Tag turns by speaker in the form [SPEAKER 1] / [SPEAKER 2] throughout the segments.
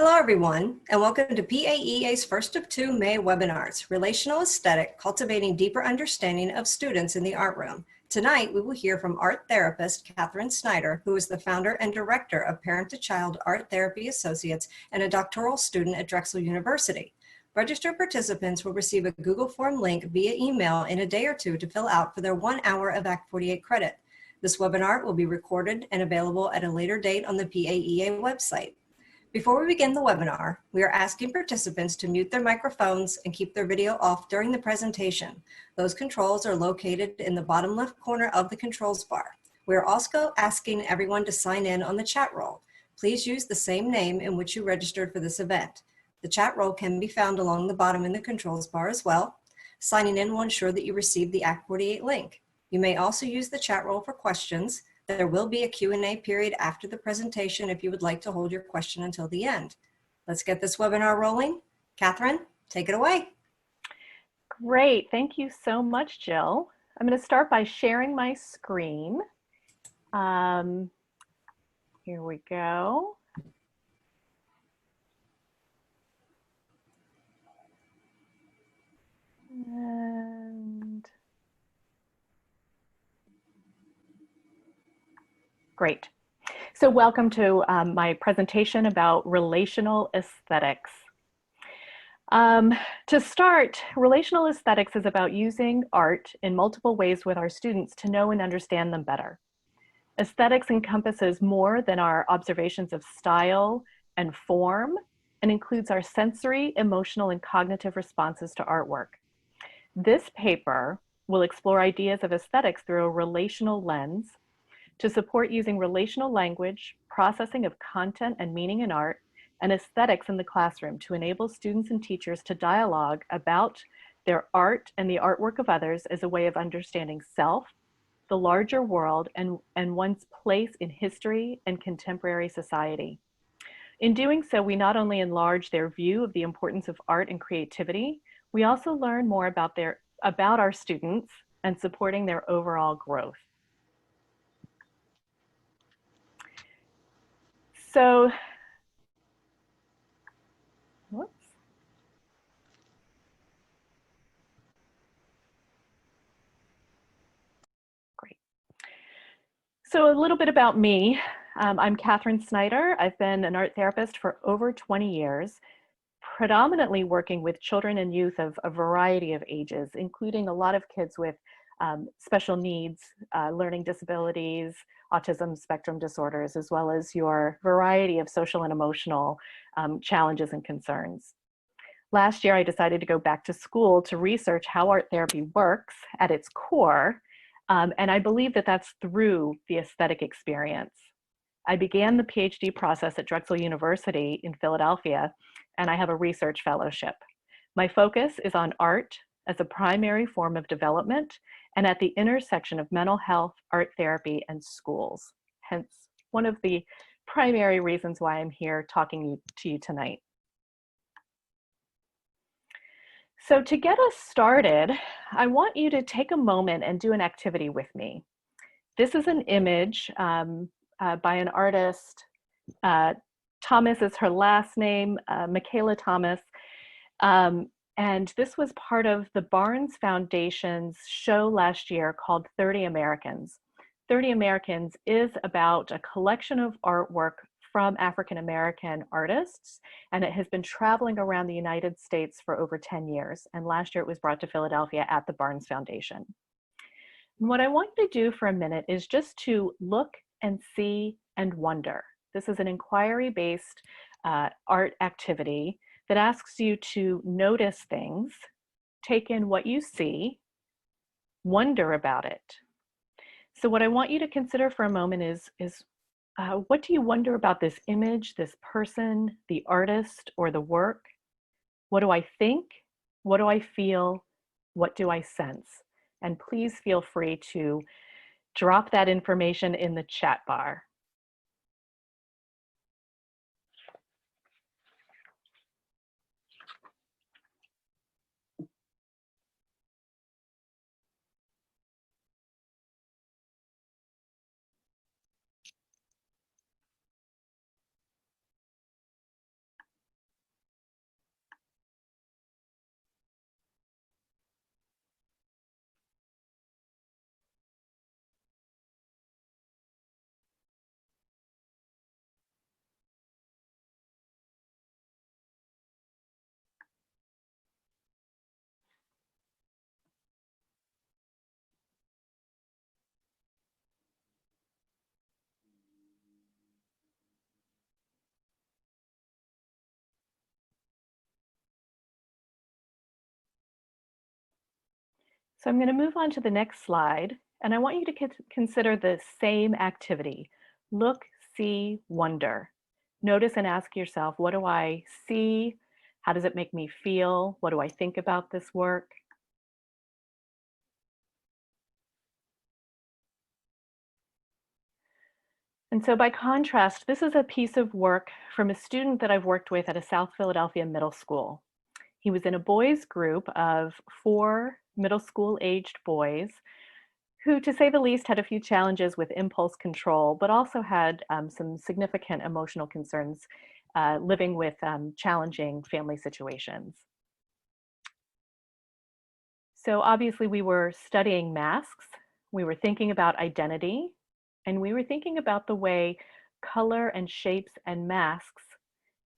[SPEAKER 1] Hello, everyone, and welcome to PAEA's first of two May webinars, Relational Aesthetic, Cultivating Deeper Understanding of Students in the Art Room. Tonight, we will hear from art therapist Catherine Snyder, who is the founder and director of Parent-to-Child Art Therapy Associates and a doctoral student at Drexel University. Registered participants will receive a Google Form link via email in a day or two to fill out for their 1 hour of Act 48 credit. This webinar will be recorded and available at a later date on the PAEA website. Before we begin the webinar, we are asking participants to mute their microphones and keep their video off during the presentation. Those controls are located in the bottom left corner of the controls bar. We are also asking everyone to sign in on the chat roll. Please use the same name in which you registered for this event. The chat roll can be found along the bottom in the controls bar as well. Signing in will ensure that you receive the Act 48 link. You may also use the chat roll for questions. There will be a Q&A period after the presentation if you would like to hold your question until the end. Let's get this webinar rolling. Catherine, take it away.
[SPEAKER 2] Great, thank you so much, Jill. I'm going to start by sharing my screen. Here we go. And great. So welcome to my presentation about relational aesthetics. To start, relational aesthetics is about using art in multiple ways with our students to know and understand them better. Aesthetics encompasses more than our observations of style and form and includes our sensory, emotional, and cognitive responses to artwork. This paper will explore ideas of aesthetics through a relational lens to support using relational language, processing of content and meaning in art, and aesthetics in the classroom to enable students and teachers to dialogue about their art and the artwork of others as a way of understanding self, the larger world, and one's place in history and contemporary society. In doing so, we not only enlarge their view of the importance of art and creativity, we also learn more about our students and supporting their overall growth. So, whoops. Great. So a little bit about me. I'm Catherine Snyder. I've been an art therapist for over 20 years, predominantly working with children and youth of a variety of ages, including a lot of kids with special needs, learning disabilities, autism spectrum disorders, as well as your variety of social and emotional challenges and concerns. Last year, I decided to go back to school to research how art therapy works at its core, and I believe that that's through the aesthetic experience. I began the PhD process at Drexel University in Philadelphia, and I have a research fellowship. My focus is on art as a primary form of development and at the intersection of mental health, art therapy, and schools. Hence, one of the primary reasons why I'm here talking to you tonight. So to get us started, I want you to take a moment and do an activity with me. This is an image by an artist. Thomas is her last name, Michaela Thomas. And this was part of the Barnes Foundation's show last year called 30 Americans. 30 Americans is about a collection of artwork from African-American artists, and it has been traveling around the United States for over 10 years. And last year it was brought to Philadelphia at the Barnes Foundation. And what I want you to do for a minute is just to look and see and wonder. This is an inquiry-based art activity that asks you to notice things, take in what you see, wonder about it. So what I want you to consider for a moment is what do you wonder about this image, this person, the artist, or the work? What do I think? What do I feel? What do I sense? And please feel free to drop that information in the chat bar. So I'm going to move on to the next slide, and I want you to consider the same activity. Look, see, wonder. Notice and ask yourself, what do I see? How does it make me feel? What do I think about this work? And so by contrast, this is a piece of work from a student that I've worked with at a South Philadelphia middle school. He was in a boys group of 4 middle school aged boys who, to say the least, had a few challenges with impulse control, but also had some significant emotional concerns living with challenging family situations. So obviously we were studying masks, we were thinking about identity, and we were thinking about the way color and shapes and masks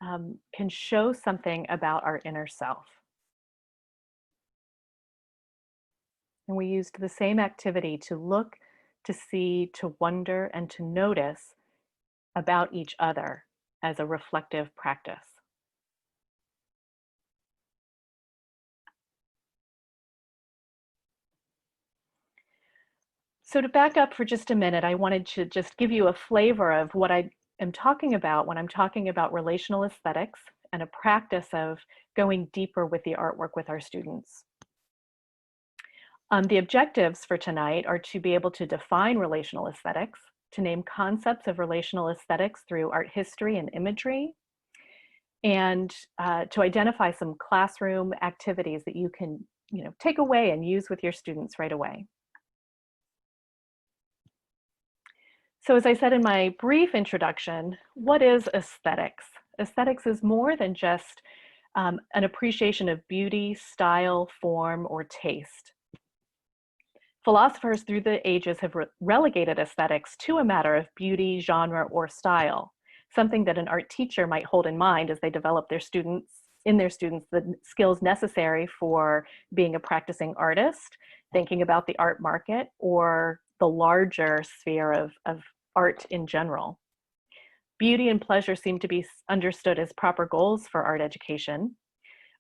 [SPEAKER 2] can show something about our inner self. And we used the same activity to look, to see, to wonder, and to notice about each other as a reflective practice. So to back up for just a minute, I wanted to just give you a flavor of what I am talking about when I'm talking about relational aesthetics and a practice of going deeper with the artwork with our students. The objectives for tonight are to be able to define relational aesthetics, to name concepts of relational aesthetics through art history and imagery, and to identify some classroom activities that you can take away and use with your students right away. So as I said in my brief introduction, what is aesthetics? Aesthetics is more than just an appreciation of beauty, style, form, or taste. Philosophers through the ages have relegated aesthetics to a matter of beauty, genre, or style, something that an art teacher might hold in mind as they develop their students the skills necessary for being a practicing artist, thinking about the art market, or the larger sphere of art in general. Beauty and pleasure seem to be understood as proper goals for art education.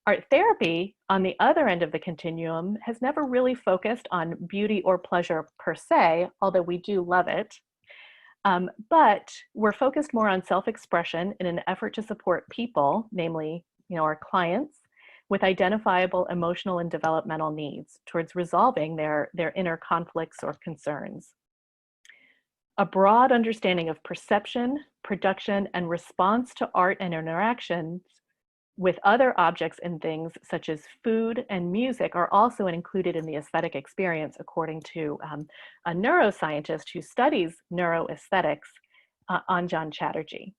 [SPEAKER 2] Art therapy, on the other end of the continuum, has never really focused on beauty or pleasure per se, although we do love it. But we're focused more on self-expression in an effort to support people, namely, our clients, with identifiable emotional and developmental needs towards resolving their inner conflicts or concerns. A broad understanding of perception, production, and response to art and interactions with other objects and things such as food and music are also included in the aesthetic experience, according to a neuroscientist who studies neuroaesthetics, Anjan Chatterjee.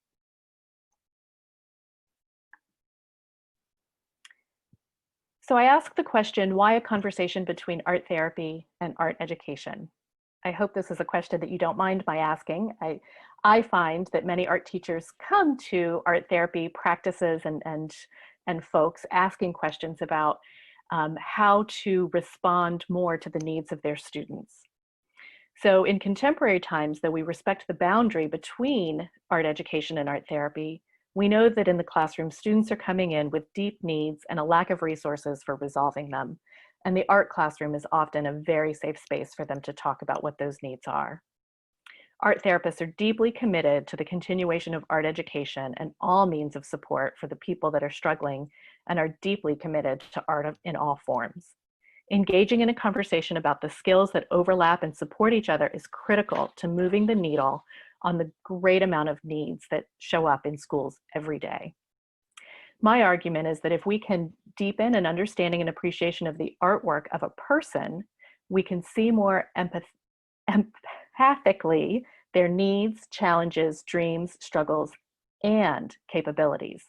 [SPEAKER 2] So I asked the question, why a conversation between art therapy and art education? I hope this is a question that you don't mind my asking. I find that many art teachers come to art therapy practices and folks asking questions about how to respond more to the needs of their students. So in contemporary times, though we respect the boundary between art education and art therapy, we know that in the classroom, students are coming in with deep needs and a lack of resources for resolving them. And the art classroom is often a very safe space for them to talk about what those needs are. Art therapists are deeply committed to the continuation of art education and all means of support for the people that are struggling, and are deeply committed to art in all forms. Engaging in a conversation about the skills that overlap and support each other is critical to moving the needle on the great amount of needs that show up in schools every day. My argument is that if we can deepen an understanding and appreciation of the artwork of a person, we can see more empathically their needs, challenges, dreams, struggles, and capabilities.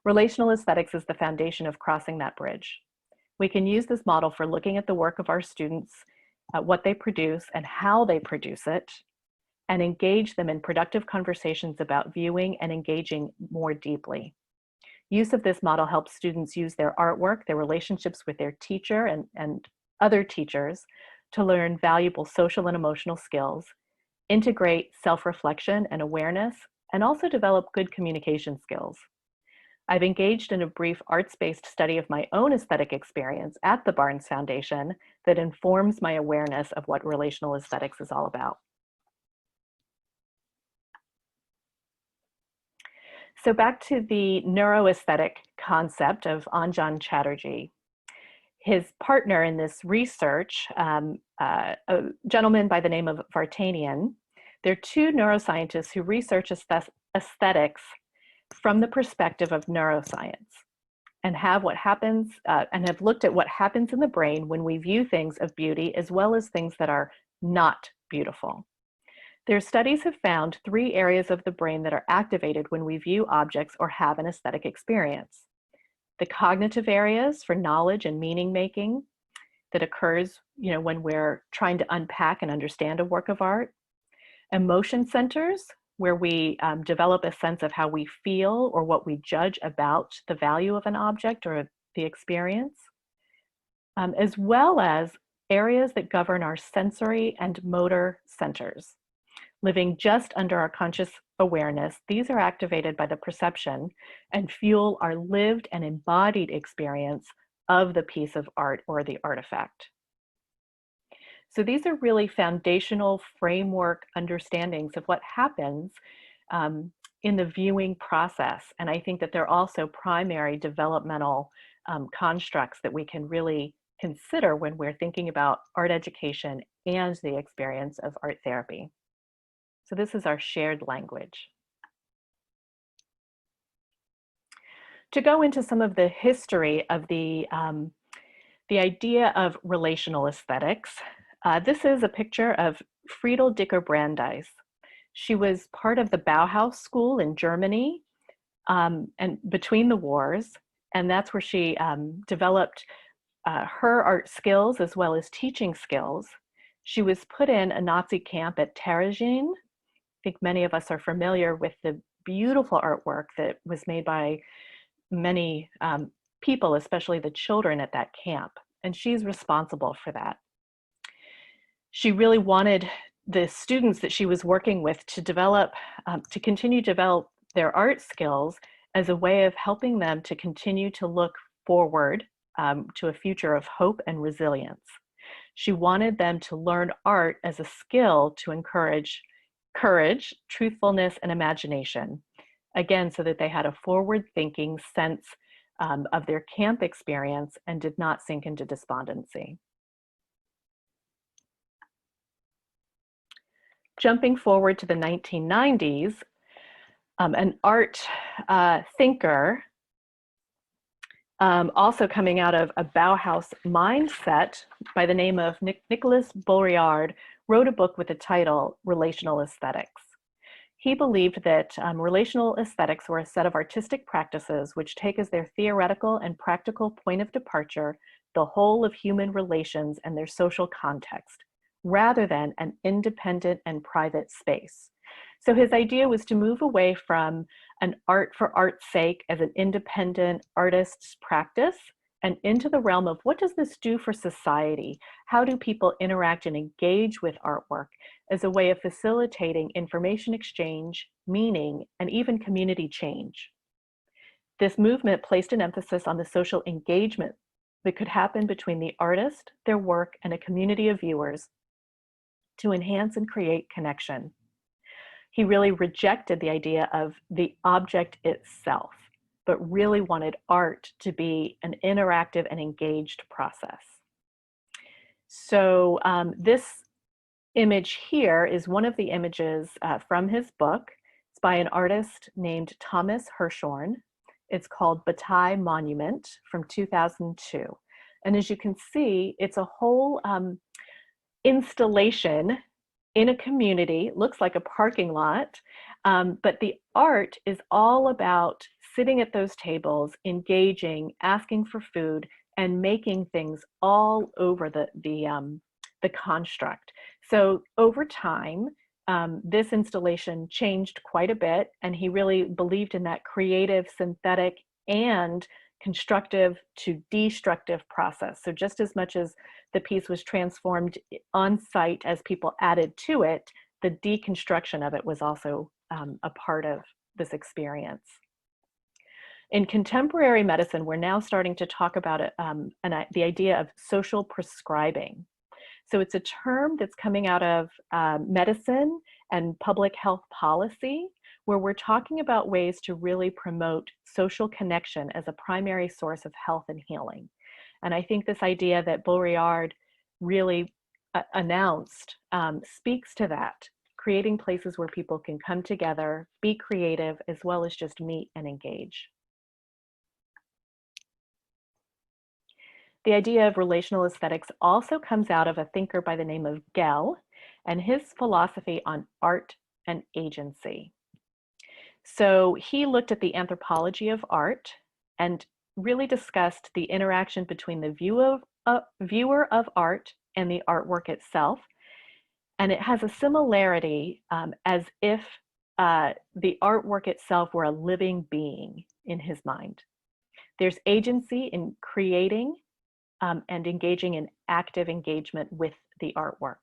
[SPEAKER 2] Relational aesthetics is the foundation of crossing that bridge. We can use this model for looking at the work of our students, what they produce and how they produce it, and engage them in productive conversations about viewing and engaging more deeply. Use of this model helps students use their artwork, their relationships with their teacher and other teachers to learn valuable social and emotional skills, integrate self-reflection and awareness, and also develop good communication skills. I've engaged in a brief arts-based study of my own aesthetic experience at the Barnes Foundation that informs my awareness of what relational aesthetics is all about. So back to the neuroaesthetic concept of Anjan Chatterjee. His partner in this research, a gentleman by the name of Vartanian, they're two neuroscientists who research aesthetics from the perspective of neuroscience and have looked at what happens in the brain when we view things of beauty as well as things that are not beautiful. Their studies have found 3 areas of the brain that are activated when we view objects or have an aesthetic experience. The cognitive areas for knowledge and meaning making that occurs, when we're trying to unpack and understand a work of art. Emotion centers, where we develop a sense of how we feel or what we judge about the value of an object or the experience, as well as areas that govern our sensory and motor centers. Living just under our conscious awareness, these are activated by the perception and fuel our lived and embodied experience of the piece of art or the artifact. So these are really foundational framework understandings of what happens in the viewing process. And I think that they're also primary developmental constructs that we can really consider when we're thinking about art education and the experience of art therapy. So this is our shared language. To go into some of the history of the idea of relational aesthetics, this is a picture of Friedel Dicker-Brandeis. She was part of the Bauhaus School in Germany and between the wars, and that's where she developed her art skills as well as teaching skills. She was put in a Nazi camp at Terezin. I think many of us are familiar with the beautiful artwork that was made by many people, especially the children at that camp, and she's responsible for that. She really wanted the students that she was working with to develop, to continue to develop their art skills as a way of helping them to continue to look forward to a future of hope and resilience. She wanted them to learn art as a skill to encourage courage, truthfulness, and imagination. Again, so that they had a forward-thinking sense of their camp experience and did not sink into despondency. Jumping forward to the 1990s, an art thinker, also coming out of a Bauhaus mindset by the name of Nicolas Bourriard, wrote a book with the title Relational Aesthetics. He believed that relational aesthetics were a set of artistic practices which take as their theoretical and practical point of departure the whole of human relations and their social context, rather than an independent and private space. So his idea was to move away from an art for art's sake as an independent artist's practice and into the realm of what does this do for society? How do people interact and engage with artwork as a way of facilitating information exchange, meaning, and even community change? This movement placed an emphasis on the social engagement that could happen between the artist, their work, and a community of viewers to enhance and create connection. He really rejected the idea of the object itself, but really wanted art to be an interactive and engaged process. So this image here is one of the images from his book. It's by an artist named Thomas Hirschhorn. It's called Bataille Monument from 2002. And as you can see, it's a whole installation in a community. It looks like a parking lot, but the art is all about sitting at those tables, engaging, asking for food, and making things all over the construct. So over time, this installation changed quite a bit, and he really believed in that creative, synthetic, and constructive to destructive process. So just as much as the piece was transformed on site as people added to it, the deconstruction of it was also a part of this experience. In contemporary medicine, we're now starting to talk about it, the idea of social prescribing. So it's a term that's coming out of medicine and public health policy, where we're talking about ways to really promote social connection as a primary source of health and healing. And I think this idea that Baudrillard really announced speaks to that, creating places where people can come together, be creative, as well as just meet and engage. The idea of relational aesthetics also comes out of a thinker by the name of Gell and his philosophy on art and agency. So he looked at the anthropology of art and really discussed the interaction between the viewer of art and the artwork itself. And it has a similarity as if the artwork itself were a living being in his mind. There's agency in creating and engaging in active engagement with the artwork.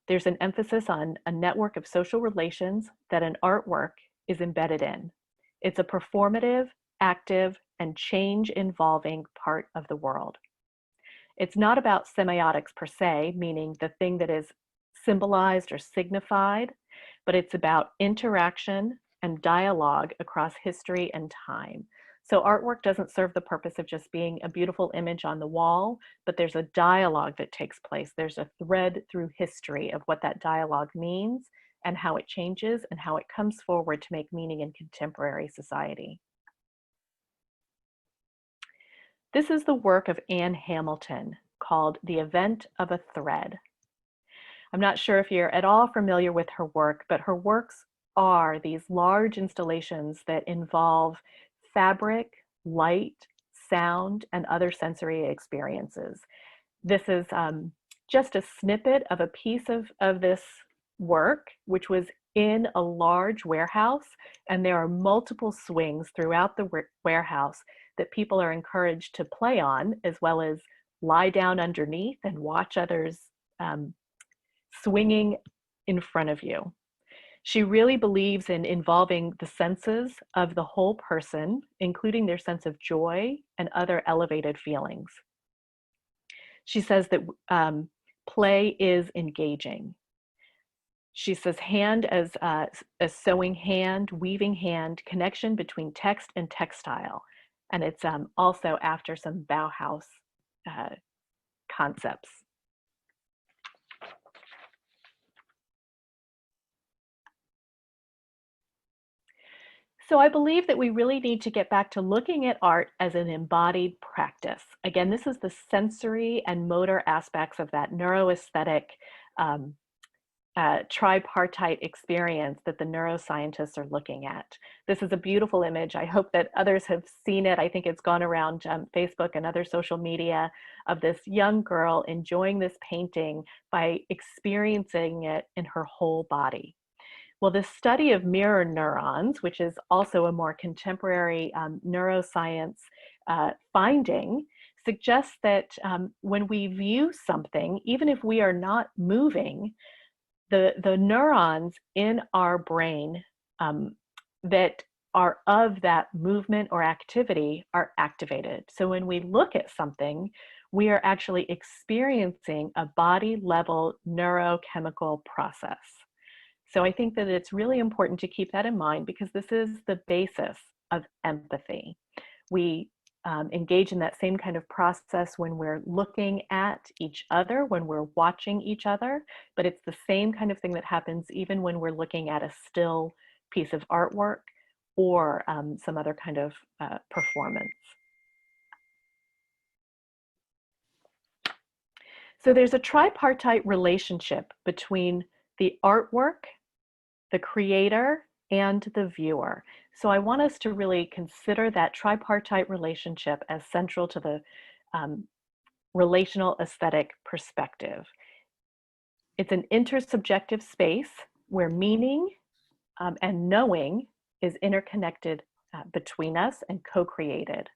[SPEAKER 2] There's an emphasis on a network of social relations that an artwork is embedded in. It's a performative, active, and change-involving part of the world. It's not about semiotics per se, meaning the thing that is symbolized or signified, but it's about interaction and dialogue across history and time. So artwork doesn't serve the purpose of just being a beautiful image on the wall, but there's a dialogue that takes place. There's a thread through history of what that dialogue means and how it changes and how it comes forward to make meaning in contemporary society. This is the work of Anne Hamilton called The Event of a Thread. I'm not sure if you're at all familiar with her work, but her works are these large installations that involve fabric, light, sound, and other sensory experiences. This is just a snippet of a piece of this work, which was in a large warehouse, and there are multiple swings throughout the warehouse that people are encouraged to play on, as well as lie down underneath and watch others swinging in front of you. She really believes in involving the senses of the whole person, including their sense of joy and other elevated feelings. She says that play is engaging. She says hand as a sewing hand, weaving hand, connection between text and textile. And it's also after some Bauhaus concepts. So I believe that we really need to get back to looking at art as an embodied practice. Again, this is the sensory and motor aspects of that neuroaesthetic tripartite experience that the neuroscientists are looking at. This is a beautiful image. I hope that others have seen it. I think it's gone around Facebook and other social media of this young girl enjoying this painting by experiencing it in her whole body. Well, the study of mirror neurons, which is also a more contemporary neuroscience finding, suggests that when we view something, even if we are not moving, the neurons in our brain that are of that movement or activity are activated. So when we look at something, we are actually experiencing a body level neurochemical process. So I think that it's really important to keep that in mind because this is the basis of empathy. We engage in that same kind of process when we're looking at each other, when we're watching each other, but it's the same kind of thing that happens even when we're looking at a still piece of artwork or some other kind of performance. So there's a tripartite relationship between the artwork, the creator, and the viewer. So I want us to really consider that tripartite relationship as central to the relational aesthetic perspective. It's an intersubjective space where meaning and knowing is interconnected between us and co-created.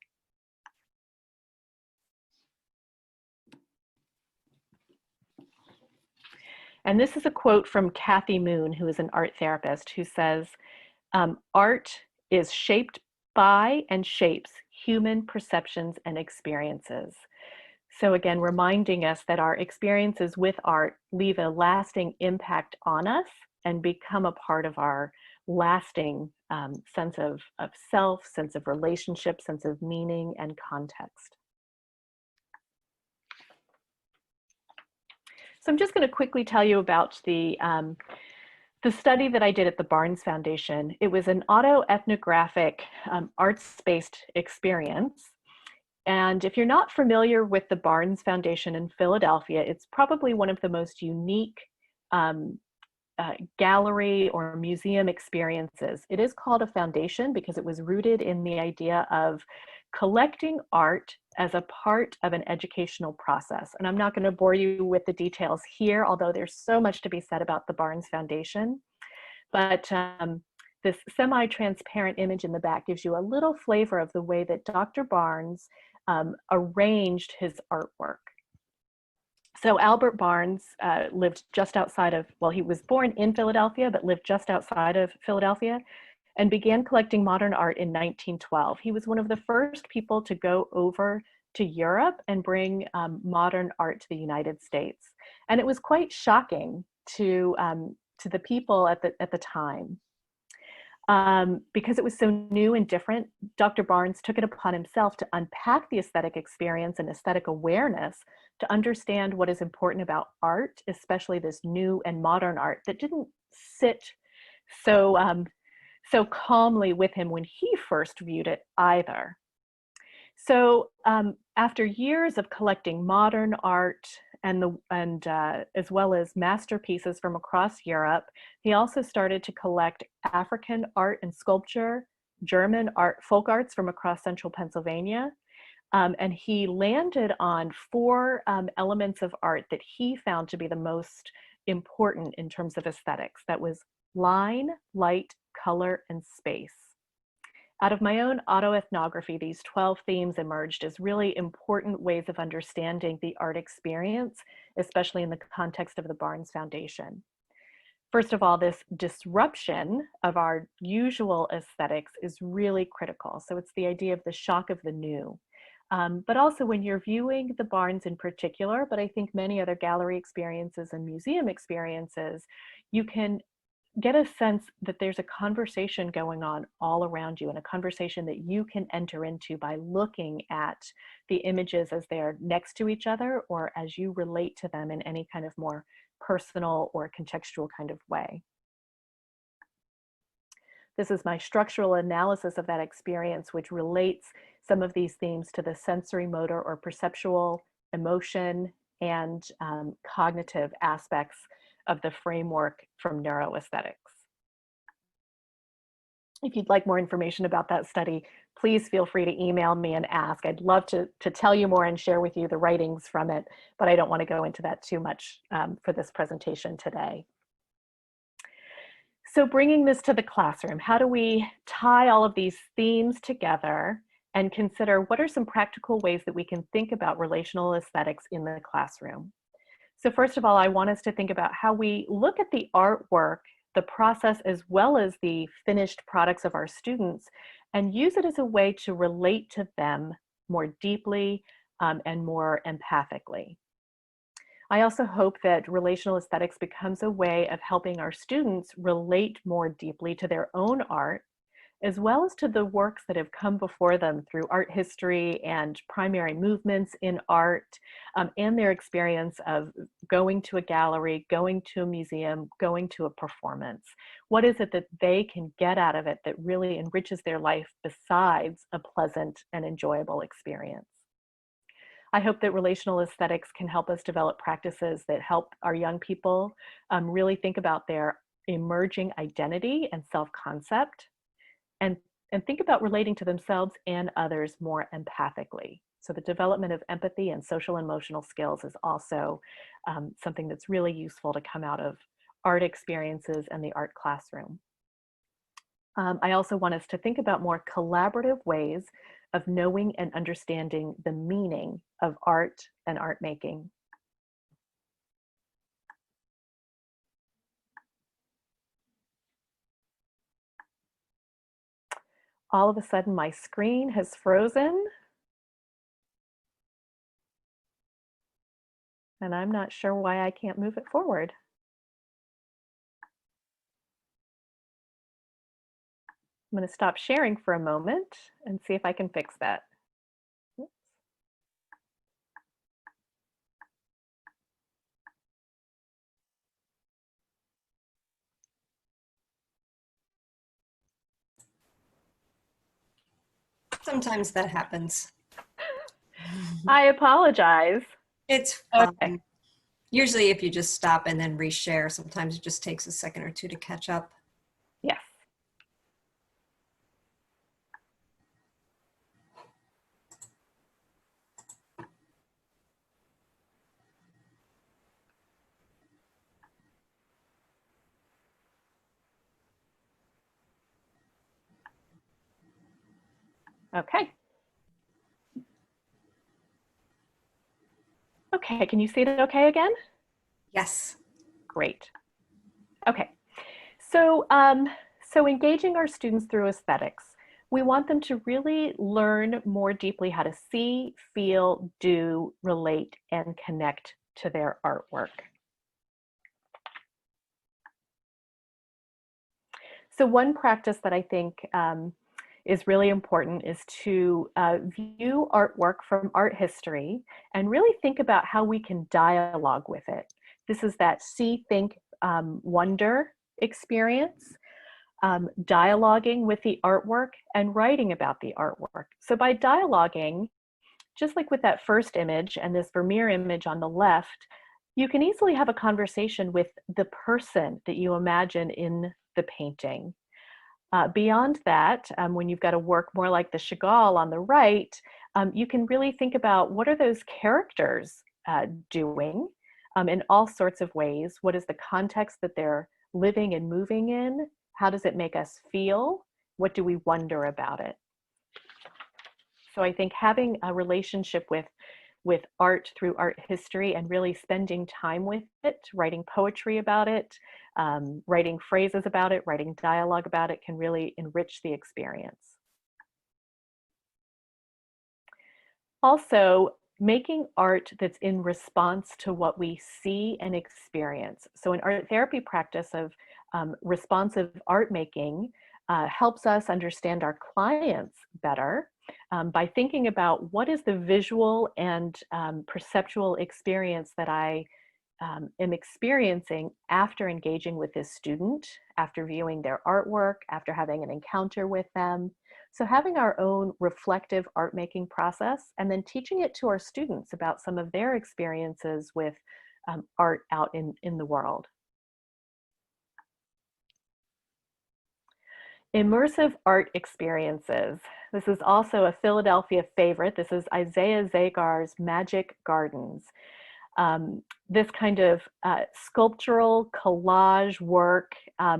[SPEAKER 2] And this is a quote from Kathy Moon, who is an art therapist, who says, art is shaped by and shapes human perceptions and experiences. So again, reminding us that our experiences with art leave a lasting impact on us and become a part of our lasting sense of self, sense of relationship, sense of meaning and context. So I'm just going to quickly tell you about the study that I did at the Barnes Foundation. It was an autoethnographic arts-based experience. And if you're not familiar with the Barnes Foundation in Philadelphia, it's probably one of the most unique gallery or museum experiences. It is called a foundation because it was rooted in the idea of collecting art as a part of an educational process. And I'm not going to bore you with the details here, although there's so much to be said about the Barnes Foundation. But this semi-transparent image in the back gives you a little flavor of the way that Dr. Barnes arranged his artwork. So Albert Barnes lived just outside of, well, he was born in Philadelphia, but lived just outside of Philadelphia and began collecting modern art in 1912. He was one of the first people to go over to Europe and bring modern art to the United States. And it was quite shocking to the people at the time. Because it was so new and different, Dr. Barnes took it upon himself to unpack the aesthetic experience and aesthetic awareness to understand what is important about art, especially this new and modern art that didn't sit so calmly with him when he first viewed it either. So after years of collecting modern art and as well as masterpieces from across Europe, he also started to collect African art and sculpture, German art, folk arts from across central Pennsylvania. And he landed on 4 elements of art that he found to be the most important in terms of aesthetics. That was line, light, color, and space. Out of my own autoethnography, these 12 themes emerged as really important ways of understanding the art experience, especially in the context of the Barnes Foundation. First of all, this disruption of our usual aesthetics is really critical. So it's the idea of the shock of the new. But also when you're viewing the Barnes in particular, but I think many other gallery experiences and museum experiences, you can get a sense that there's a conversation going on all around you, and a conversation that you can enter into by looking at the images as they're next to each other or as you relate to them in any kind of more personal or contextual kind of way. This is my structural analysis of that experience, which relates some of these themes to the sensory motor or perceptual, emotion, and cognitive aspects of the framework from neuroaesthetics. If you'd like more information about that study, please feel free to email me and ask. I'd love to tell you more and share with you the writings from it, but I don't want to go into that too much for this presentation today. So bringing this to the classroom, how do we tie all of these themes together and consider what are some practical ways that we can think about relational aesthetics in the classroom? So first of all, I want us to think about how we look at the artwork, the process, as well as the finished products of our students, and use it as a way to relate to them more deeply and more empathically. I also hope that relational aesthetics becomes a way of helping our students relate more deeply to their own art, as well as to the works that have come before them through art history and primary movements in art, and their experience of going to a gallery, going to a museum, going to a performance. What is it that they can get out of it that really enriches their life besides a pleasant and enjoyable experience? I hope that relational aesthetics can help us develop practices that help our young people really think about their emerging identity and self-concept, and think about relating to themselves and others more empathically. So the development of empathy and social and emotional skills is also something that's really useful to come out of art experiences and the art classroom. I also want us to think about more collaborative ways of knowing and understanding the meaning of art and art making. all of a sudden my screen has frozen. And I'm not sure why I can't move it forward. I'm going to stop sharing for a moment and see if I can fix that. Oops.
[SPEAKER 1] Sometimes that happens.
[SPEAKER 2] I apologize.
[SPEAKER 1] It's
[SPEAKER 2] Okay.
[SPEAKER 1] fine. Usually if you just stop and then reshare, sometimes it just takes a second or two to catch up.
[SPEAKER 2] Yes. Okay. Okay, can you see it okay again?
[SPEAKER 1] Yes.
[SPEAKER 2] Great. Okay, so, so engaging our students through aesthetics, we want them to really learn more deeply how to see, feel, do, relate, and connect to their artwork. So one practice that I think is really important is to view artwork from art history and really think about how we can dialogue with it. This is that see, think, wonder experience, dialoguing with the artwork and writing about the artwork. So by dialoguing, just like with that first image and this Vermeer image on the left, you can easily have a conversation with the person that you imagine in the painting. Beyond that, when you've got a work more like the Chagall on the right, you can really think about what are those characters doing in all sorts of ways. What is the context that they're living and moving in? How does it make us feel? What do we wonder about it? So I think having a relationship with art through art history and really spending time with it, writing poetry about it, writing phrases about it, writing dialogue about it can really enrich the experience. Also, making art that's in response to what we see and experience. So an art therapy practice of responsive art making helps us understand our clients better by thinking about what is the visual and perceptual experience that I am experiencing after engaging with this student, after viewing their artwork, after having an encounter with them. So having our own reflective art making process and then teaching it to our students about some of their experiences with art out in the world. Immersive art experiences. This is also a Philadelphia favorite. This is Isaiah Zagar's Magic Gardens. This kind of sculptural collage work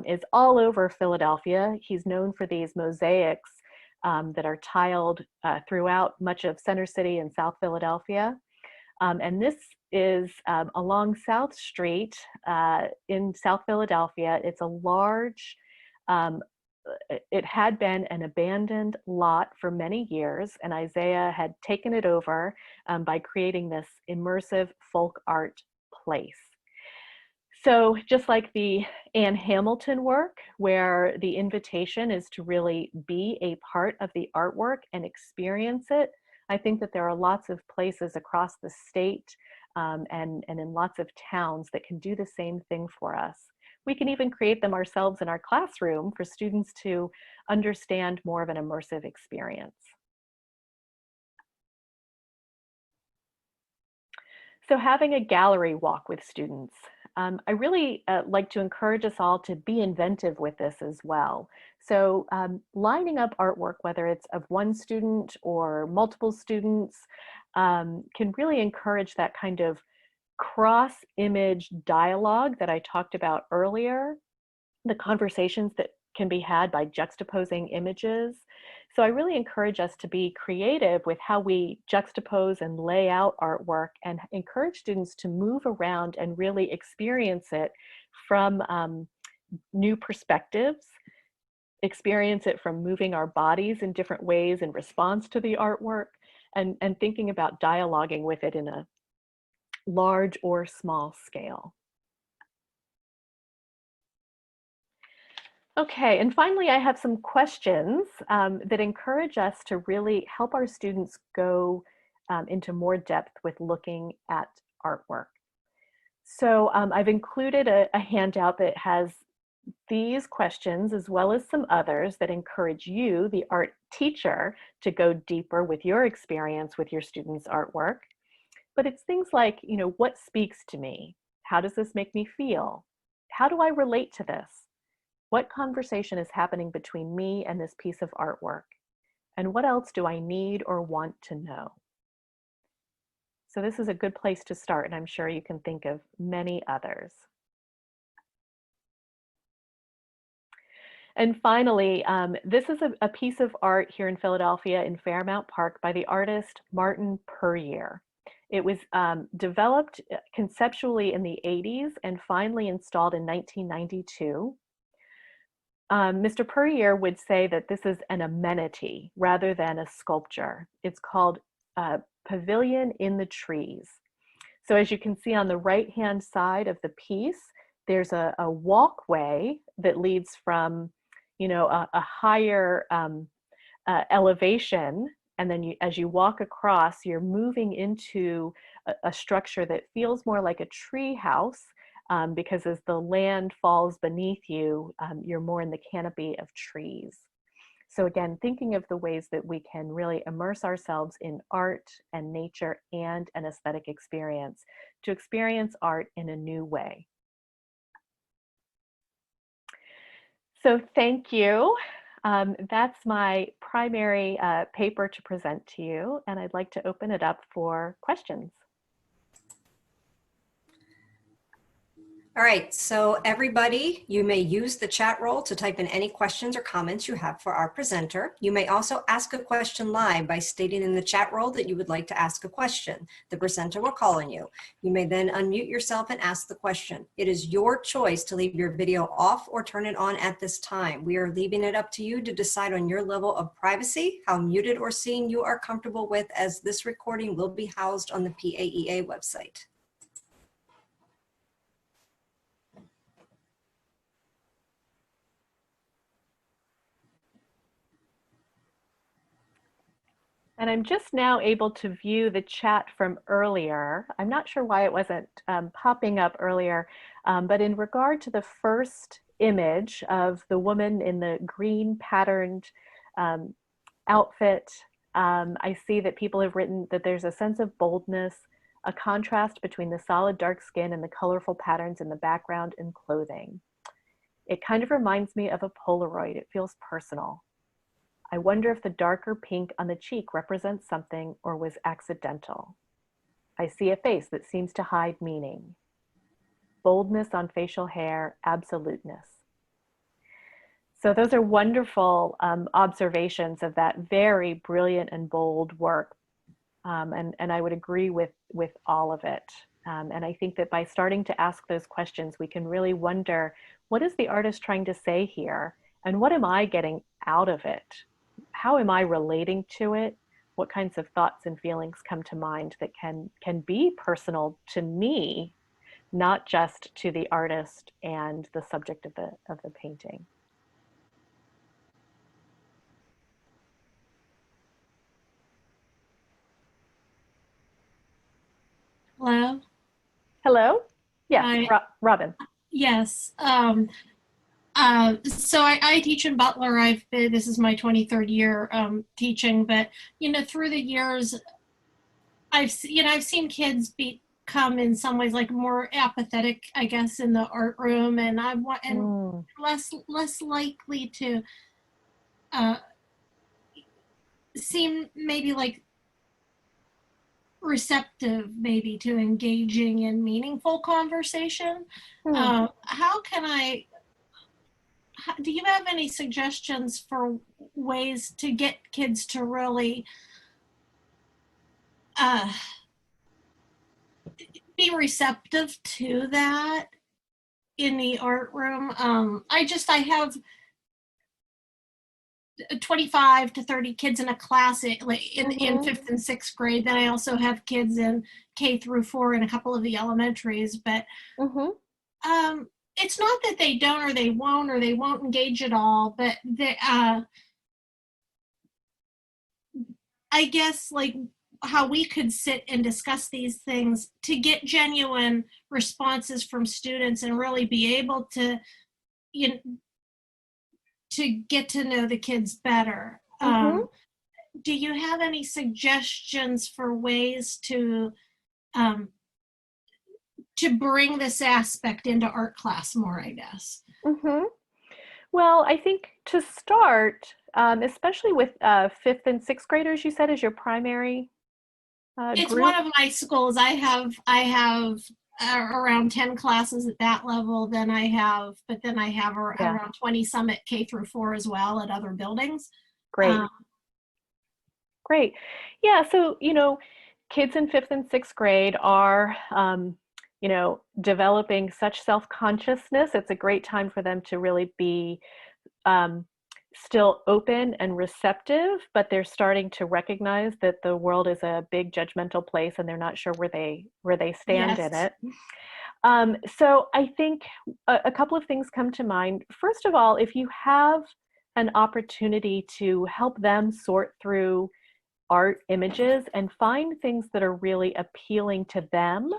[SPEAKER 2] is all over Philadelphia. He's known for these mosaics that are tiled throughout much of Center City and South Philadelphia. And this is along South Street in South Philadelphia. It's a large, it had been an abandoned lot for many years, and Isaiah had taken it over by creating this immersive folk art place. So just like the Anne Hamilton work, where the invitation is to really be a part of the artwork and experience it, I think that there are lots of places across the state and in lots of towns that can do the same thing for us. We can even create them ourselves in our classroom for students to understand more of an immersive experience. So having a gallery walk with students. I really like to encourage us all to be inventive with this as well. So lining up artwork, whether it's of one student or multiple students, can really encourage that kind of cross-image dialogue that I talked about earlier, the conversations that can be had by juxtaposing images. So I really encourage us to be creative with how we juxtapose and lay out artwork and encourage students to move around and really experience it from new perspectives, experience it from moving our bodies in different ways in response to the artwork, and thinking about dialoguing with it in a large or small scale. Okay, and finally, I have some questions that encourage us to really help our students go into more depth with looking at artwork. So I've included a handout that has these questions as well as some others that encourage you, the art teacher, to go deeper with your experience with your students' artwork. But it's things like, you know, what speaks to me? How does this make me feel? How do I relate to this? What conversation is happening between me and this piece of artwork? And what else do I need or want to know? So this is a good place to start, and I'm sure you can think of many others. And finally, this is a piece of art here in Philadelphia in Fairmount Park by the artist Martin Puryear. It was developed conceptually in the 80s and finally installed in 1992. Mr. Puryear would say that this is an amenity rather than a sculpture. It's called Pavilion in the Trees. So as you can see on the right-hand side of the piece, there's a walkway that leads from, you know, a higher elevation, and then as you walk across, you're moving into a structure that feels more like a tree house, because as the land falls beneath you, you're more in the canopy of trees. So again, thinking of the ways that we can really immerse ourselves in art and nature and an aesthetic experience to experience art in a new way. So thank you. That's my primary paper to present to you, and I'd like to open it up for questions.
[SPEAKER 1] All right, so everybody, you may use the chat roll to type in any questions or comments you have for our presenter. You may also ask a question live by stating in the chat roll that you would like to ask a question. The presenter will call on you. You may then unmute yourself and ask the question. It is your choice to leave your video off or turn it on at this time. We are leaving it up to you to decide on your level of privacy, how muted or seen you are comfortable with, as this recording will be housed on the PAEA website.
[SPEAKER 2] And I'm just now able to view the chat from earlier. I'm not sure why it wasn't popping up earlier, but in regard to the first image of the woman in the green patterned outfit, I see that people have written that there's a sense of boldness, a contrast between the solid dark skin and the colorful patterns in the background and clothing. It kind of reminds me of a Polaroid. It feels personal. I wonder if the darker pink on the cheek represents something or was accidental. I see a face that seems to hide meaning. Boldness on facial hair, absoluteness. So those are wonderful observations of that very brilliant and bold work. And I would agree with all of it. And I think that by starting to ask those questions, we can really wonder, what is the artist trying to say here? And what am I getting out of it? How am I relating to it? What kinds of thoughts and feelings come to mind that can be personal to me, not just to the artist and the subject of the painting?
[SPEAKER 3] Hello.
[SPEAKER 2] Hello? Yes,
[SPEAKER 3] Hi.
[SPEAKER 2] Robin.
[SPEAKER 3] Yes. So I teach in Butler. This is my 23rd year teaching, but through the years, I've seen kids become in some ways like more apathetic, I guess, in the art room, and less likely to seem maybe like receptive maybe to engaging in meaningful conversation. Do you have any suggestions for ways to get kids to really be receptive to that in the art room? I have 25 to 30 kids in a class in
[SPEAKER 2] Mhm.
[SPEAKER 3] 5th and 6th grade. Then I also have kids in K through 4 in a couple of the elementaries. But
[SPEAKER 2] Mhm.
[SPEAKER 3] it's not that they don't or they won't engage at all, but I guess like how we could sit and discuss these things to get genuine responses from students and really be able to, you know, to get to know the kids better.
[SPEAKER 2] Mhm.
[SPEAKER 3] Do you have any suggestions for ways um, to bring this aspect into art class more, I guess?
[SPEAKER 2] Mhm. Well, I think to start, especially with 5th and 6th graders, you said is your primary
[SPEAKER 3] It's one
[SPEAKER 2] group.
[SPEAKER 3] of my schools. I have around 10 classes at that level. Then I have
[SPEAKER 2] Yeah,
[SPEAKER 3] around 20 some at K through 4 as well at other buildings.
[SPEAKER 2] great,
[SPEAKER 3] Um,
[SPEAKER 2] great. Yeah, so kids in 5th and 6th grade are developing such self-consciousness. It's a great time for them to really be um, still open and receptive, but they're starting to recognize that the world is a big judgmental place and they're not sure where they stand in
[SPEAKER 3] yes.
[SPEAKER 2] it. So I think a couple of things come to mind. First of all, if you have an opportunity to help them sort through art images and find things that are really appealing to them,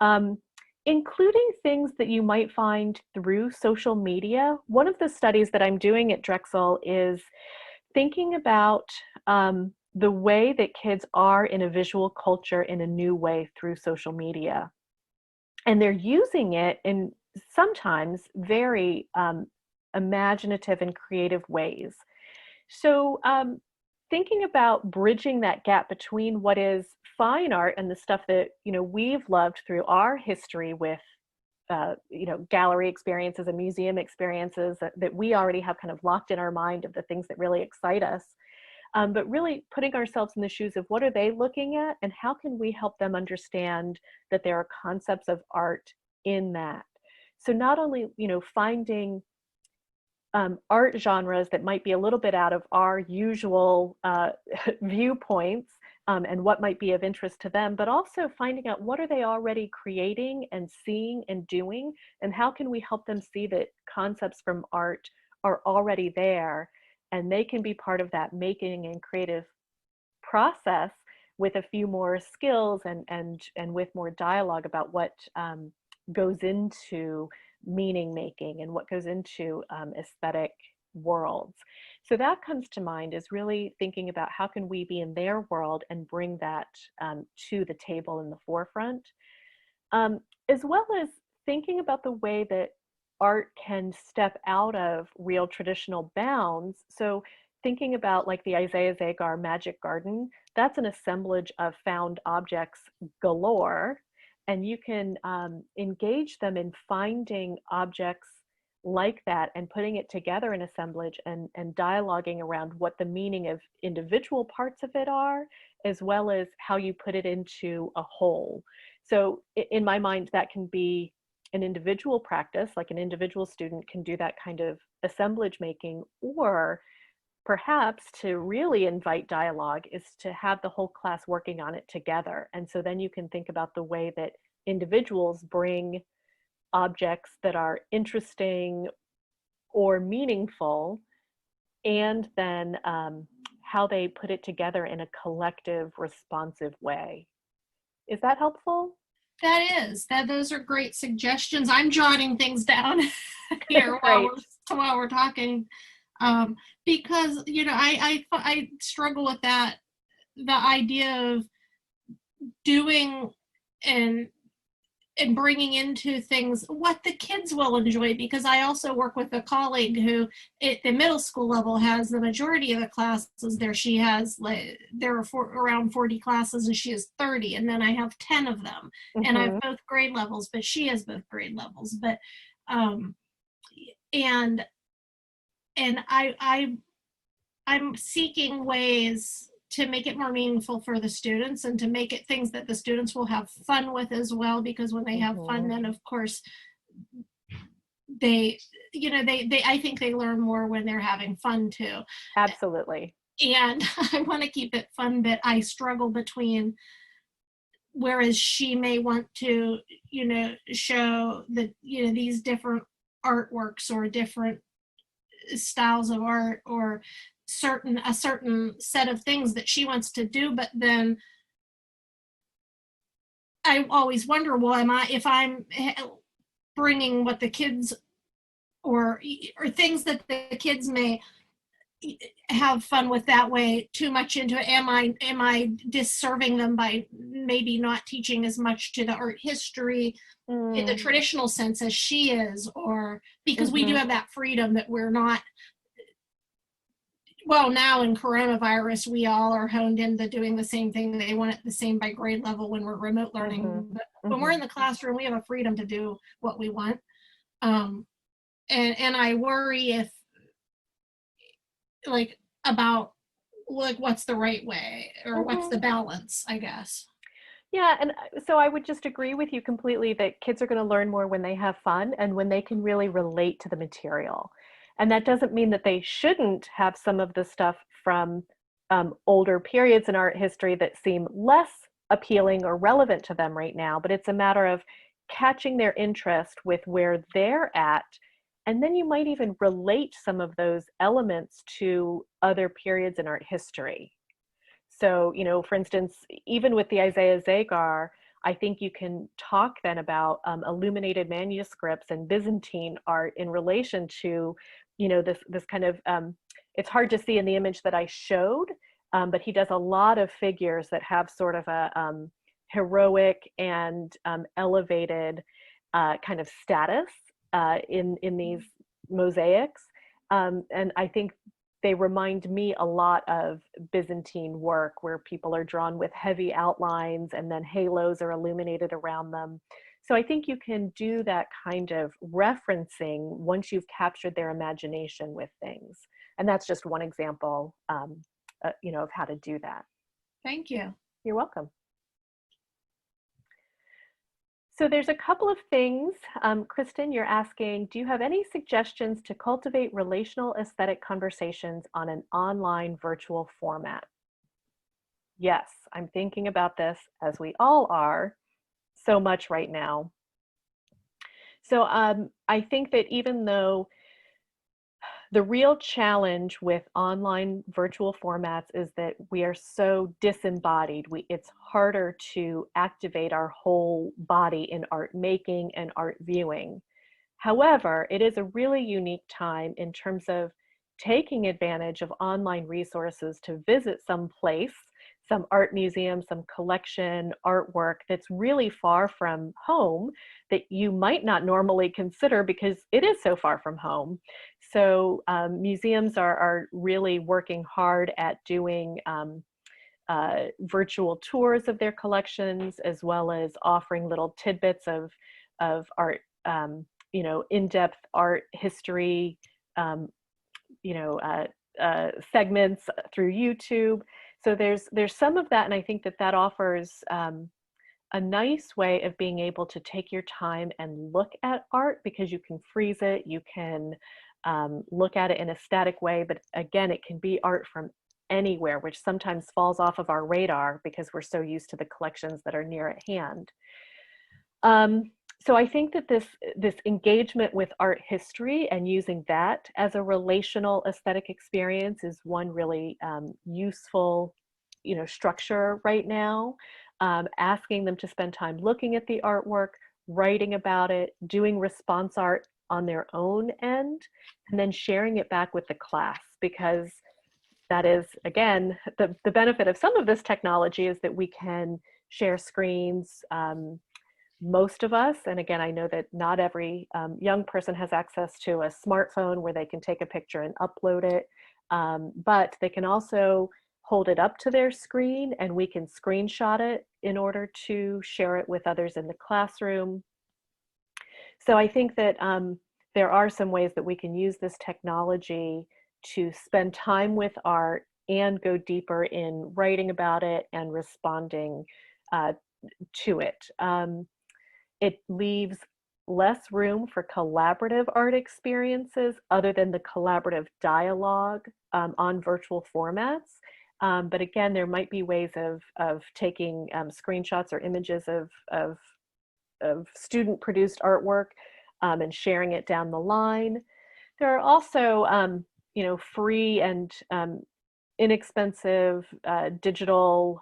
[SPEAKER 2] um, including things that you might find through social media. One of the studies that I'm doing at Drexel is thinking about the way that kids are in a visual culture in a new way through social media. And they're using it in sometimes very imaginative and creative ways. So, thinking about bridging that gap between what is fine art and the stuff that we've loved through our history with gallery experiences and museum experiences that we already have kind of locked in our mind of the things that really excite us, but really putting ourselves in the shoes of what are they looking at and how can we help them understand that there are concepts of art in that. So not only finding art genres that might be a little bit out of our usual viewpoints, and what might be of interest to them, but also finding out what are they already creating and seeing and doing, and how can we help them see that concepts from art are already there, and they can be part of that making and creative process with a few more skills and with more dialogue about what goes into meaning making and what goes into aesthetic worlds. So that comes to mind, is really thinking about how can we be in their world and bring that to the table in the forefront, as well as thinking about the way that art can step out of real traditional bounds. So thinking about like the Isaiah Zagar Magic Garden, that's an assemblage of found objects galore, and you can engage them in finding objects like that and putting it together in assemblage and dialoguing around what the meaning of individual parts of it are, as well as how you put it into a whole. So in my mind, that can be an individual practice, like an individual student can do that kind of assemblage making, or perhaps to really invite dialogue is to have the whole class working on it together. And so then you can think about the way that individuals bring objects that are interesting or meaningful, and then how they put it together in a collective, responsive way. Is that helpful?
[SPEAKER 3] Those are great suggestions. I'm jotting things down here
[SPEAKER 2] Great.
[SPEAKER 3] while we're talking, um, because I struggle with that, the idea of doing and bringing into things what the kids will enjoy, because I also work with a colleague who at the middle school level has the majority of the classes there. She has there are around 40 classes and she has 30, and then I have 10 of them, and I have
[SPEAKER 2] Mm-hmm.
[SPEAKER 3] both grade levels, but she has both grade levels. But um and I'm seeking ways to make it more meaningful for the students and to make it things that the students will have fun with as well, because when they have fun,
[SPEAKER 2] Mm-hmm.
[SPEAKER 3] then of course they, I think they learn more when they're having fun too.
[SPEAKER 2] Absolutely.
[SPEAKER 3] And I want to keep it fun, but I struggle between, whereas she may want to, show that, these different artworks or different styles of art, or a certain set of things that she wants to do, but then I always wonder, well, if I'm bringing what the kids, or things that the kids may have fun with that way too much into it, am I disserving them by maybe not teaching as much to the art history in the traditional sense as she is, or because we do have that freedom that we're not, well, now in coronavirus, we all are honed into doing the same thing. They want it the same by grade level when we're remote learning. But when we're in the classroom, we have a freedom to do what we want. And I worry if, like, about, like, what's the right way, or what's the balance, I guess.
[SPEAKER 2] Yeah, and so I would just agree with you completely that kids are going to learn more when they have fun and when they can really relate to the material. And that doesn't mean that they shouldn't have some of the stuff from older periods in art history that seem less appealing or relevant to them right now, but it's a matter of catching their interest with where they're at. And then you might even relate some of those elements to other periods in art history. So, for instance, even with the Isaiah Zagar, I think you can talk then about illuminated manuscripts and Byzantine art in relation to, this kind of, it's hard to see in the image that I showed, but he does a lot of figures that have sort of a heroic and elevated kind of status in these mosaics. And I think they remind me a lot of Byzantine work where people are drawn with heavy outlines and then halos are illuminated around them. So I think you can do that kind of referencing once you've captured their imagination with things. And that's just one example, of how to do that.
[SPEAKER 3] Thank you.
[SPEAKER 2] You're welcome. So there's a couple of things. Kristen, you're asking, do you have any suggestions to cultivate relational aesthetic conversations on an online virtual format? Yes, I'm thinking about this, as we all are, so much right now. So I think that even though the real challenge with online virtual formats is that we are so disembodied. It's harder to activate our whole body in art making and art viewing. However, it is a really unique time in terms of taking advantage of online resources to visit some place, some art museum, some collection, artwork that's really far from home that you might not normally consider because it is so far from home. So museums are really working hard at doing virtual tours of their collections, as well as offering little tidbits of art, in-depth art history, segments through YouTube. So there's some of that, and I think that offers a nice way of being able to take your time and look at art, because you can freeze it, you can look at it in a static way, but again, it can be art from anywhere, which sometimes falls off of our radar because we're so used to the collections that are near at hand. So I think that this engagement with art history and using that as a relational aesthetic experience is one really useful, structure right now. Asking them to spend time looking at the artwork, writing about it, doing response art on their own end, and then sharing it back with the class, because that is, again, the benefit of some of this technology is that we can share screens. Most of us, and again, I know that not every young person has access to a smartphone where they can take a picture and upload it, but they can also hold it up to their screen and we can screenshot it in order to share it with others in the classroom. So I think that there are some ways that we can use this technology to spend time with art and go deeper in writing about it and responding to it. It leaves less room for collaborative art experiences other than the collaborative dialogue on virtual formats. But again, there might be ways of taking screenshots or images of student-produced artwork and sharing it down the line. There are also, free and inexpensive digital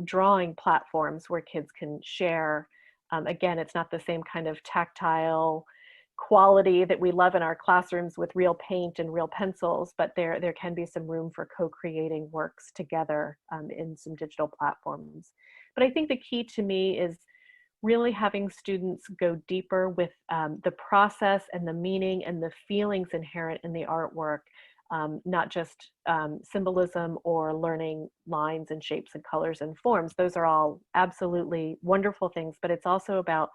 [SPEAKER 2] drawing platforms where kids can share. Again, it's not the same kind of tactile quality that we love in our classrooms with real paint and real pencils, but there can be some room for co-creating works together in some digital platforms. But I think the key to me is really having students go deeper with the process and the meaning and the feelings inherent in the artwork, not just symbolism or learning lines and shapes and colors and forms. Those are all absolutely wonderful things, but it's also about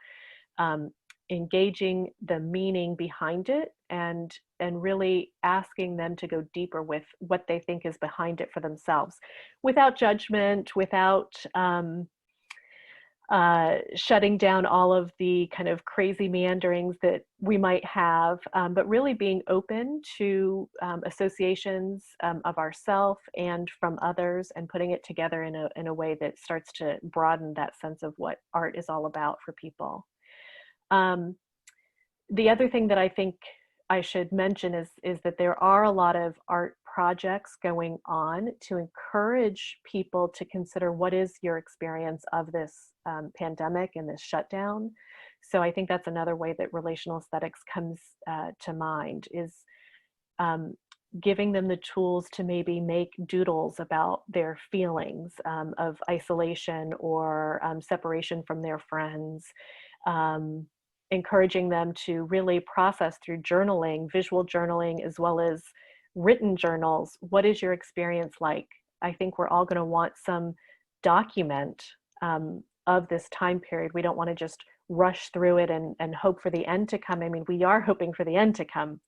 [SPEAKER 2] engaging the meaning behind it and really asking them to go deeper with what they think is behind it for themselves, without judgment, without shutting down all of the kind of crazy meanderings that we might have, but really being open to associations of ourself and from others, and putting it together in a way that starts to broaden that sense of what art is all about for people. The other thing that I think I should mention is that there are a lot of art projects going on to encourage people to consider what is your experience of this pandemic and this shutdown. So I think that's another way that relational aesthetics comes to mind, is giving them the tools to maybe make doodles about their feelings of isolation or separation from their friends, encouraging them to really process through journaling, visual journaling, as well as written journals. What is your experience like? I think we're all going to want some document of this time period. We don't want to just rush through it and hope for the end to come. I mean, we are hoping for the end to come,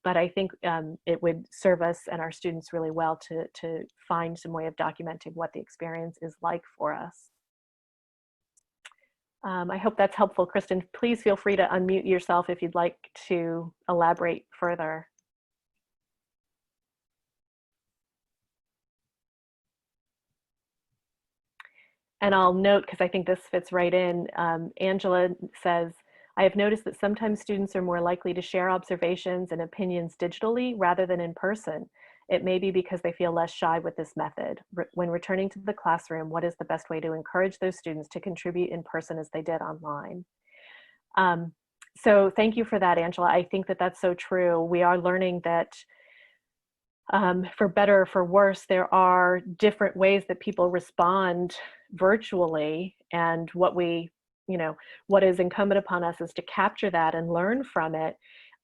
[SPEAKER 2] but I think it would serve us and our students really well to find some way of documenting what the experience is like for us. I hope that's helpful. Kristen, please feel free to unmute yourself if you'd like to elaborate further. And I'll note, because I think this fits right in, Angela says, I have noticed that sometimes students are more likely to share observations and opinions digitally rather than in person. It may be because they feel less shy with this method. When returning to the classroom, what is the best way to encourage those students to contribute in person as they did online? So thank you for that, Angela. I think that that's so true. We are learning that for better or for worse, there are different ways that people respond virtually, and what is incumbent upon us is to capture that and learn from it.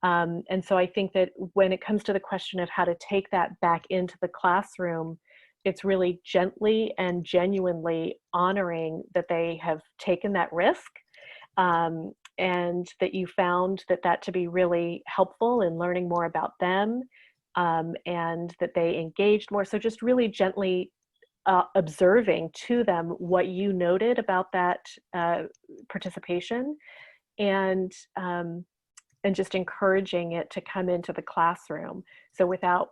[SPEAKER 2] And so I think that when it comes to the question of how to take that back into the classroom, it's really gently and genuinely honoring that they have taken that risk, and that you found that to be really helpful in learning more about them, and that they engaged more. So just really gently observing to them what you noted about that participation, and just encouraging it to come into the classroom. So without,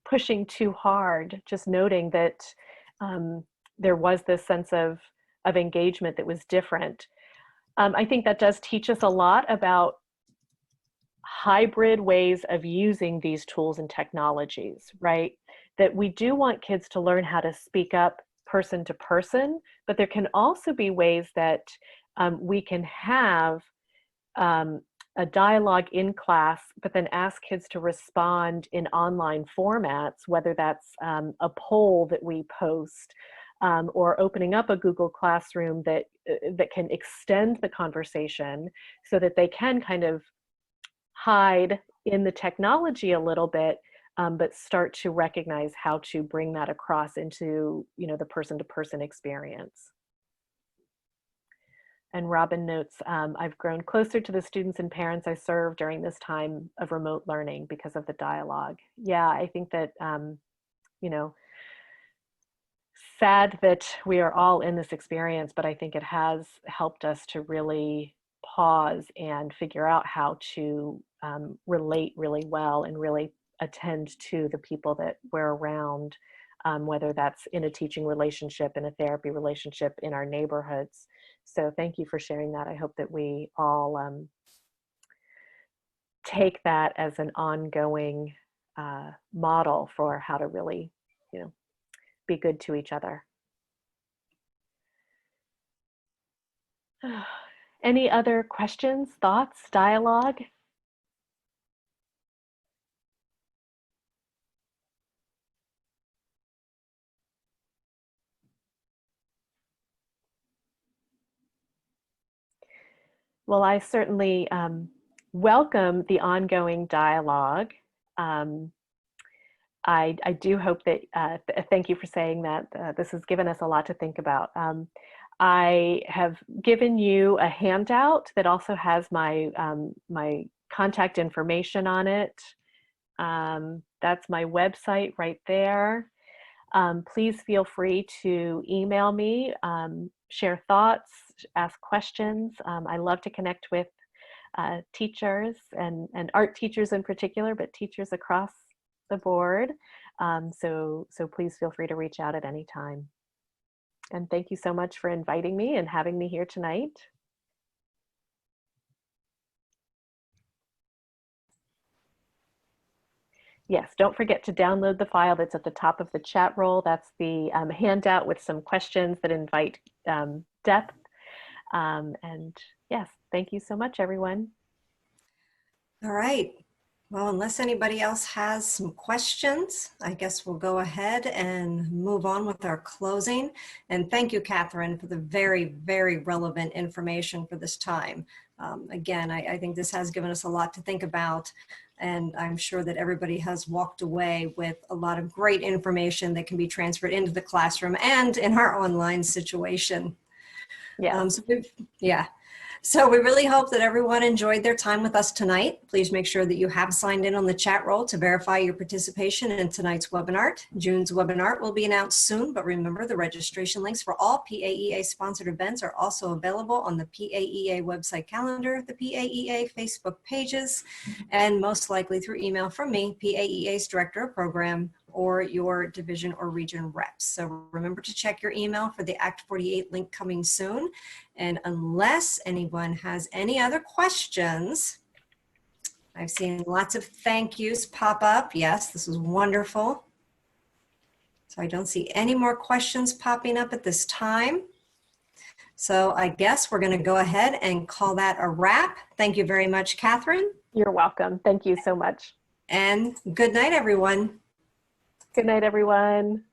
[SPEAKER 2] pushing too hard, just noting that there was this sense of engagement that was different. I think that does teach us a lot about hybrid ways of using these tools and technologies, right? That we do want kids to learn how to speak up person to person, but there can also be ways that we can have a dialogue in class, but then ask kids to respond in online formats, whether that's a poll that we post, or opening up a Google Classroom that can extend the conversation so that they can kind of hide in the technology a little bit, but start to recognize how to bring that across into the person-to-person experience. And Robin notes, I've grown closer to the students and parents I serve during this time of remote learning because of the dialogue. Yeah, I think that, sad that we are all in this experience, but I think it has helped us to really pause and figure out how to relate really well and really attend to the people that we're around, whether that's in a teaching relationship, in a therapy relationship, in our neighborhoods. So thank you for sharing that. I hope that we all take that as an ongoing model for how to really, be good to each other. Any other questions, thoughts, dialogue? Well, I certainly welcome the ongoing dialogue. I do hope that, thank you for saying that. This has given us a lot to think about. I have given you a handout that also has my, my contact information on it. That's my website right there. Please feel free to email me, share thoughts, ask questions. I love to connect with teachers and art teachers in particular, but teachers across the board. So please feel free to reach out at any time. And thank you so much for inviting me and having me here tonight. Yes, don't forget to download the file that's at the top of the chat roll. That's the handout with some questions that invite depth. And yes, thank you so much, everyone.
[SPEAKER 1] All right. Well, unless anybody else has some questions, I guess we'll go ahead and move on with our closing. And thank you, Catherine, for the very, very relevant information for this time. Again, I think this has given us a lot to think about, and I'm sure that everybody has walked away with a lot of great information that can be transferred into the classroom and in our online situation.
[SPEAKER 2] Yeah.
[SPEAKER 1] So we really hope that everyone enjoyed their time with us tonight. Please make sure that you have signed in on the chat roll to verify your participation in tonight's WebinART. June's WebinART will be announced soon, but remember the registration links for all PAEA sponsored events are also available on the PAEA website calendar, the PAEA Facebook pages, and most likely through email from me, PAEA's Director of Program, or your division or region reps. So remember to check your email for the Act 48 link coming soon. And unless anyone has any other questions, I've seen lots of thank yous pop up. Yes, this was wonderful. So I don't see any more questions popping up at this time. So I guess we're going to go ahead and call that a wrap. Thank you very much, Catherine.
[SPEAKER 2] You're welcome. Thank you so much.
[SPEAKER 1] And good night, everyone.
[SPEAKER 2] Good night, everyone.